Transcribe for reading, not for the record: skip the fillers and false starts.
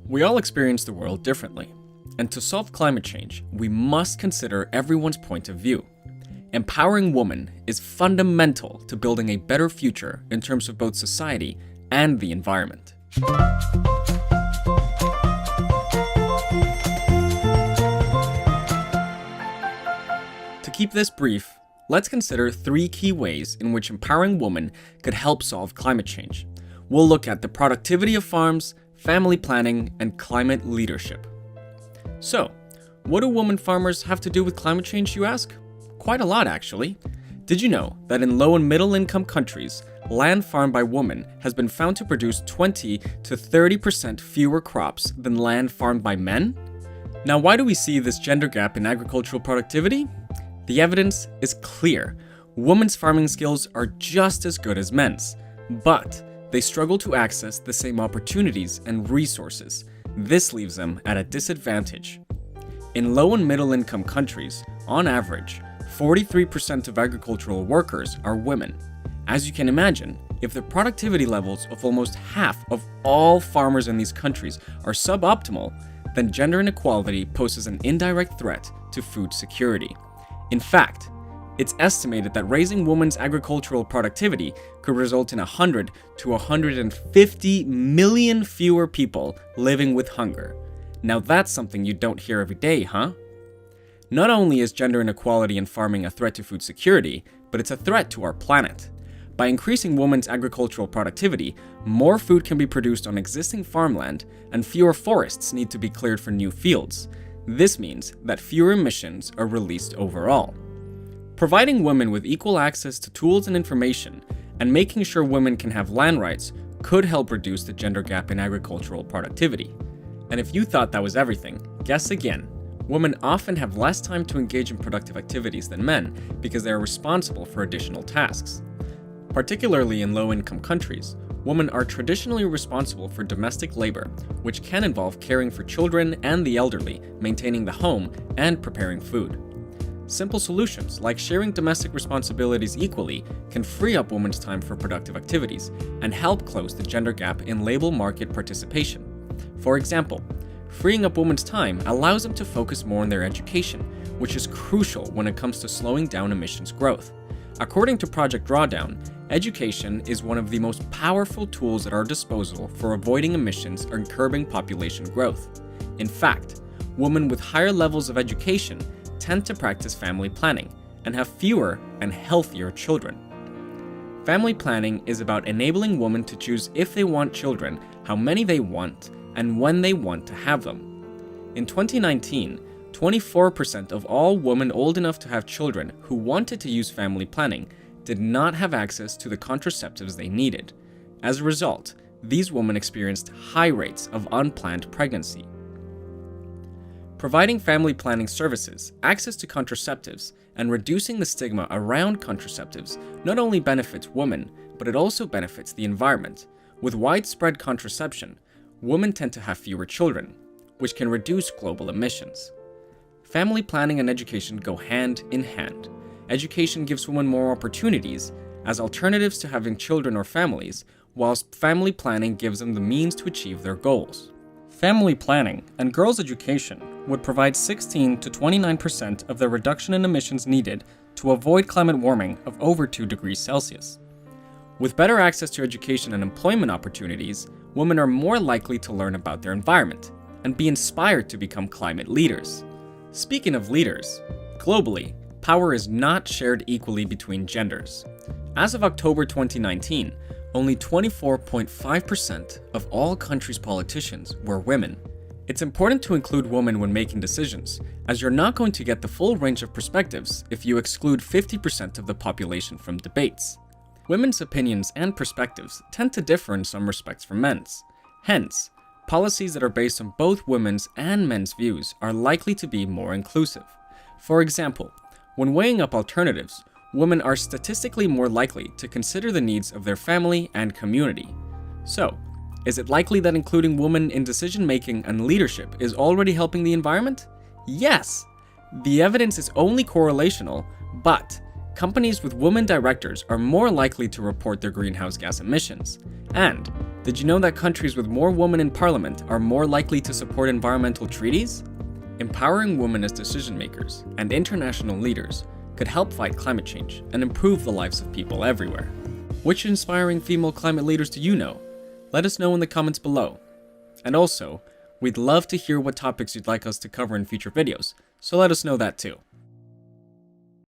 We all experience the world differently, and to solve climate change, we must consider everyone's point of view. Empowering women is fundamental to building a better future in terms of both society and the environment. To keep this brief, let's consider 3 key ways in which empowering women could help solve climate change. We'll look at the productivity of farms, family planning, and climate leadership. So, what do women farmers have to do with climate change, you ask? Quite a lot, actually. Did you know that in low and middle income countries, land farmed by women has been found to produce 20 to 30% fewer crops than land farmed by men? Now, why do we see this gender gap in agricultural productivity? The evidence is clear. Women's farming skills are just as good as men's, but they struggle to access the same opportunities and resources. This leaves them at a disadvantage. In low and middle income countries, on average, 43% of agricultural workers are women. As you can imagine, if the productivity levels of almost half of all farmers in these countries are suboptimal, then gender inequality poses an indirect threat to food security. In fact, it's estimated that raising women's agricultural productivity could result in 100 to 150 million fewer people living with hunger. Now that's something you don't hear every day, huh? Not only is gender inequality in farming a threat to food security, but it's a threat to our planet. By increasing women's agricultural productivity, more food can be produced on existing farmland, and fewer forests need to be cleared for new fields. This means that fewer emissions are released overall. Providing women with equal access to tools and information, and making sure women can have land rights could help reduce the gender gap in agricultural productivity. And if you thought that was everything, guess again. Women often have less time to engage in productive activities than men because they are responsible for additional tasks. Particularly in low-income countries, women are traditionally responsible for domestic labor, which can involve caring for children and the elderly, maintaining the home, and preparing food. Simple solutions like sharing domestic responsibilities equally can free up women's time for productive activities and help close the gender gap in labor market participation. For example, freeing up women's time allows them to focus more on their education, which is crucial when it comes to slowing down emissions growth. According to Project Drawdown, education is one of the most powerful tools at our disposal for avoiding emissions and curbing population growth. In fact, women with higher levels of education tend to practice family planning and have fewer and healthier children. Family planning is about enabling women to choose if they want children, how many they want, and when they want to have them. In 2019, 24% of all women old enough to have children who wanted to use family planning did not have access to the contraceptives they needed. As a result, these women experienced high rates of unplanned pregnancy. Providing family planning services, access to contraceptives, and reducing the stigma around contraceptives not only benefits women, but it also benefits the environment. With widespread contraception, women tend to have fewer children, which can reduce global emissions. Family planning and education go hand in hand. Education gives women more opportunities as alternatives to having children or families, whilst family planning gives them the means to achieve their goals. Family planning and girls' education would provide 16 to 29% of the reduction in emissions needed to avoid climate warming of over 2 degrees Celsius. With better access to education and employment opportunities, women are more likely to learn about their environment and be inspired to become climate leaders. Speaking of leaders, globally, power is not shared equally between genders. As of October 2019, only 24.5% of all countries' politicians were women. It's important to include women when making decisions, as you're not going to get the full range of perspectives if you exclude 50% of the population from debates. Women's opinions and perspectives tend to differ in some respects from men's. Hence, policies that are based on both women's and men's views are likely to be more inclusive. For example, when weighing up alternatives, women are statistically more likely to consider the needs of their family and community. So, is it likely that including women in decision-making and leadership is already helping the environment? Yes! The evidence is only correlational, but Companies with women directors are more likely to report their greenhouse gas emissions. And did you know that countries with more women in parliament are more likely to support environmental treaties? Empowering women as decision makers and international leaders could help fight climate change and improve the lives of people everywhere. Which inspiring female climate leaders do you know? Let us know in the comments below. And also, we'd love to hear what topics you'd like us to cover in future videos, so let us know that too.